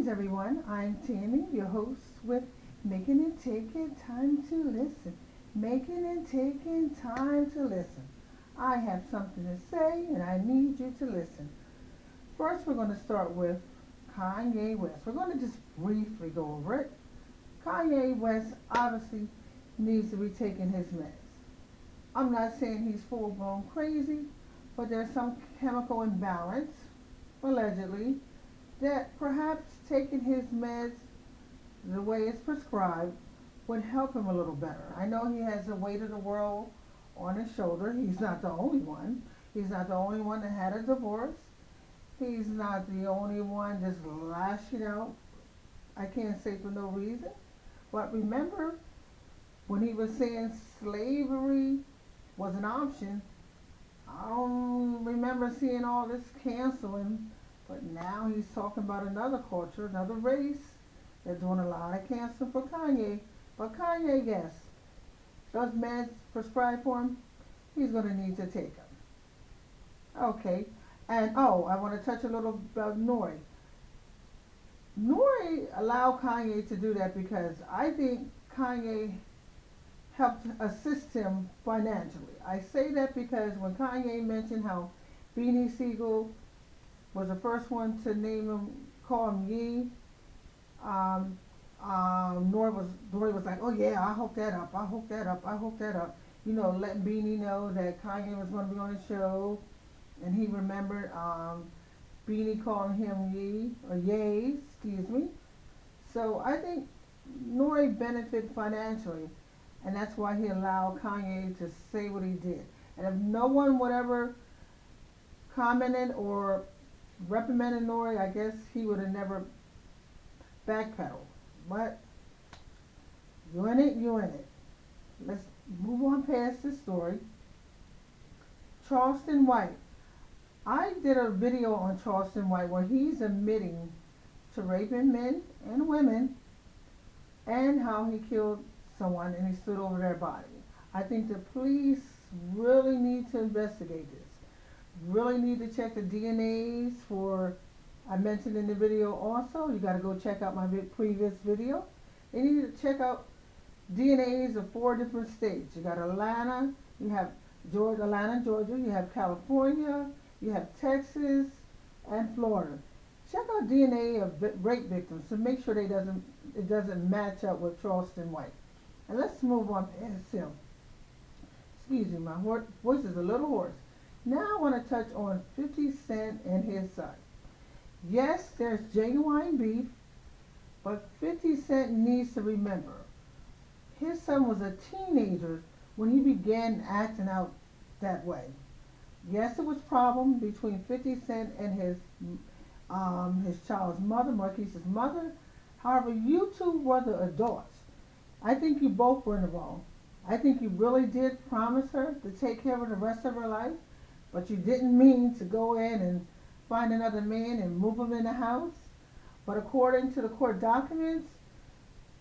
Greetings, everyone. I'm Tammy, your host with Making and Taking Time to Listen. Making and Taking Time to Listen. I have something to say and I need you to listen. First, we're going to start with Kanye West. We're going to just briefly go over it. Kanye West obviously needs to be taking his meds. I'm not saying he's full blown crazy, but there's some chemical imbalance, allegedly, that perhaps taking his meds the way it's prescribed would help him a little better. I know he has the weight of the world on his shoulder. He's not the only one. He's not the only one that had a divorce. He's not the only one just lashing out. I can't say for no reason. But remember when he was saying slavery was an option, I don't remember seeing all this canceling, but now he's talking about another culture, another race. They're doing a lot of canceling for Kanye. But Kanye, yes, those meds prescribed for him, he's going to need to take them. Okay, and oh, I want to touch a little about Nore. Nore allowed Kanye to do that because I think Kanye helped assist him financially. I say that because when Kanye mentioned how Beanie Siegel was the first one to name him, call him Ye, um, Nore was like, oh yeah, I hope that up, I hope that up, I hope that up. You know, letting Beanie know that Kanye was going to be on the show, and he remembered Beanie calling him Ye or Ye, excuse me. So I think Nore benefited financially, and that's why he allowed Kanye to say what he did. And if no one would ever commented or reprimanded Nore, I guess he would have never backpedaled. But you in it, you in it. Let's move on past this story. Charleston White. I did a video on Charleston White where he's admitting to raping men and women and how he killed someone and he stood over their body. I think the police really need to investigate this. Really need to check the DNAs for, I mentioned in the video also, you got to go check out my previous video. They need to check out DNAs of 4 different states. You got Atlanta, you have Atlanta, Georgia, you have California, you have Texas, and Florida. Check out DNA of rape victims to make sure it doesn't match up with Charleston White. And let's move on past him. Excuse me, my voice is a little hoarse. Now I want to touch on 50 Cent and his son. Yes, there's genuine beef, but 50 Cent needs to remember his son was a teenager when he began acting out that way. Yes, it was a problem between 50 Cent and his child's mother, Marquise's mother. However, you two were the adults. I think you both were in the wrong. I think you really did promise her to take care of her the rest of her life, but you didn't mean to go in and find another man and move him in the house. But according to the court documents,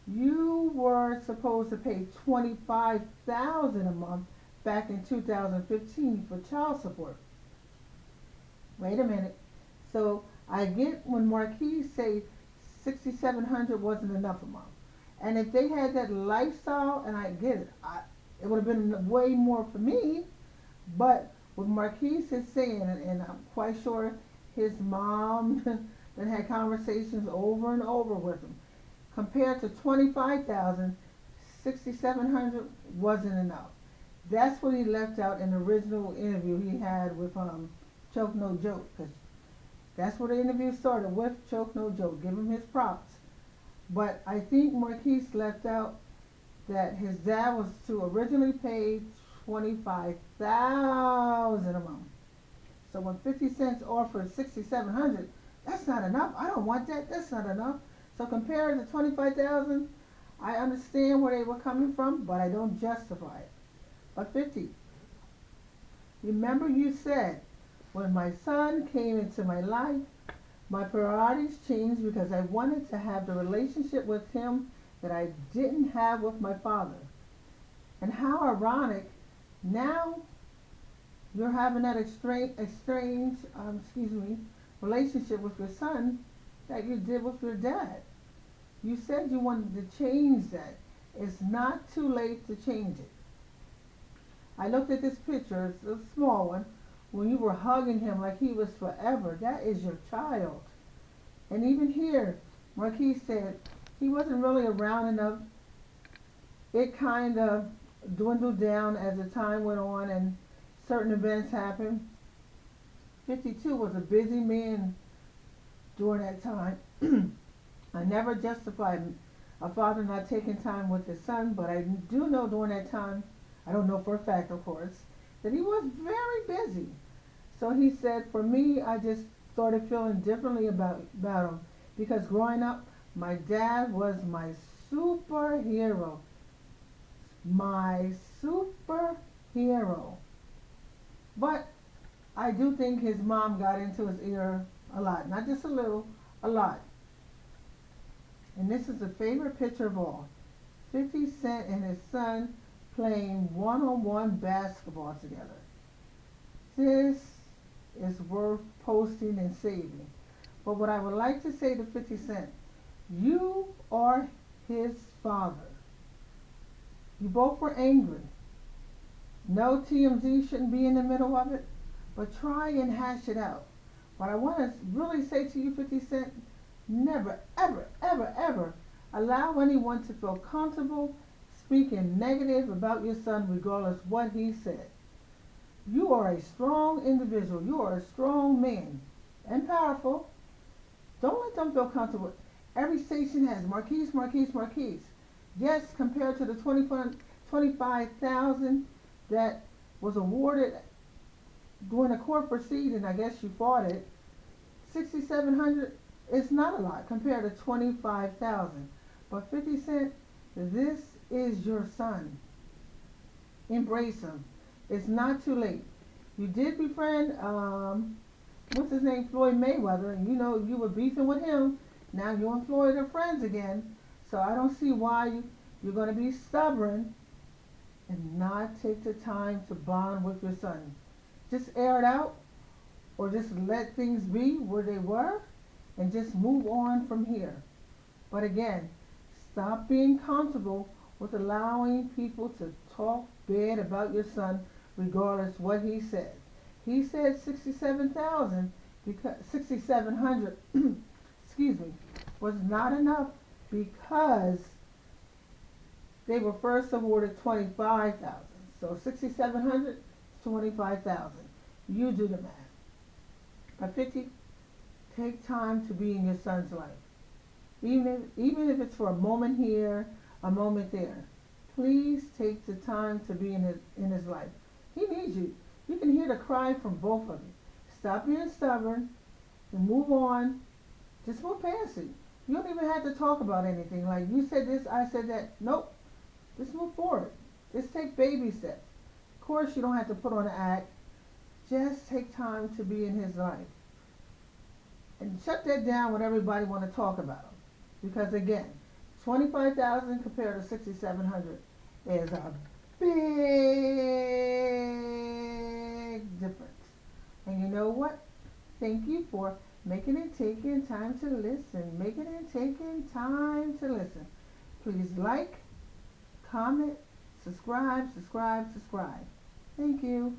you were supposed to pay $25,000 a month back in 2015 for child support. Wait a minute. So I get when Marquise say 6,700 wasn't enough a month. And if they had that lifestyle, and I get it, it would have been way more for me. But what Marquise is saying, and I'm quite sure his mom that had conversations over and over with him, compared to 25,000, 6,700 wasn't enough. That's what he left out in the original interview he had with Choke No Joke, because that's where the interview started with Choke No Joke. Give him his props. But I think Marquise left out that his dad was to originally pay 25,000 a month. So when 50 cents offered 6,700, that's not enough. I don't want that. That's not enough. So compared to 25,000, I understand where they were coming from, but I don't justify it. But 50, remember you said, when my son came into my life, my priorities changed because I wanted to have the relationship with him that I didn't have with my father. And how ironic, now you're having that exchange, relationship with your son that you did with your dad. You said you wanted to change that. It's not too late to change it. I looked at this picture, it's a small one, when you were hugging him like he was forever. That is your child. And even here, Marquis said he wasn't really around enough. It kind of dwindled down as the time went on and certain events happened. 52 was a busy man during that time. I never justified a father not taking time with his son, but I do know during that time, I don't know for a fact, of course, that he was very busy. So he said, for me, I just started feeling differently about him because growing up, my dad was my superhero. My superhero. But I do think his mom got into his ear a lot. Not just a little, a lot. And this is a favorite picture of all. 50 Cent and his son playing one-on-one basketball together. This is worth posting and saving. But what I would like to say to 50 Cent, you are his father. You both were angry. No, TMZ shouldn't be in the middle of it, but try and hash it out. What I want to really say to you, 50 Cent, never, ever, ever, ever allow anyone to feel comfortable speaking negative about your son regardless what he said. You are a strong individual. You are a strong man and powerful. Don't let them feel comfortable. Every station has Marquise, Marquise, Marquise. Yes, compared to the 25,000 that was awarded during a court proceeding, I guess you fought it. 6,700 is not a lot compared to 25,000. But 50 Cent, this is your son. Embrace him. It's not too late. You did befriend, what's his name, Floyd Mayweather, and you know you were beefing with him. Now you and Floyd are friends again. So I don't see why you're going to be stubborn and not take the time to bond with your son. Just air it out or just let things be where they were and just move on from here. But again, stop being comfortable with allowing people to talk bad about your son regardless what he said. He said 67,000 because 6,700 excuse me, was not enough because they were first awarded 25,000. So 6,700, 25,000. You do the math. But 50, take time to be in your son's life. Even if it's for a moment here, a moment there. Please take the time to be in his life. He needs you. You can hear the cry from both of you. Stop being stubborn and move on. Just move past it. You don't even have to talk about anything. Like you said this, I said that. Nope. Just move forward. Just take baby steps. Of course, you don't have to put on an act. Just take time to be in his life. And shut that down when everybody want to talk about him. Because again, 25,000 compared to 6,700 is a big difference. And you know what? Thank you for making and taking time to listen. Making and taking time to listen. Please like, comment, subscribe. Thank you.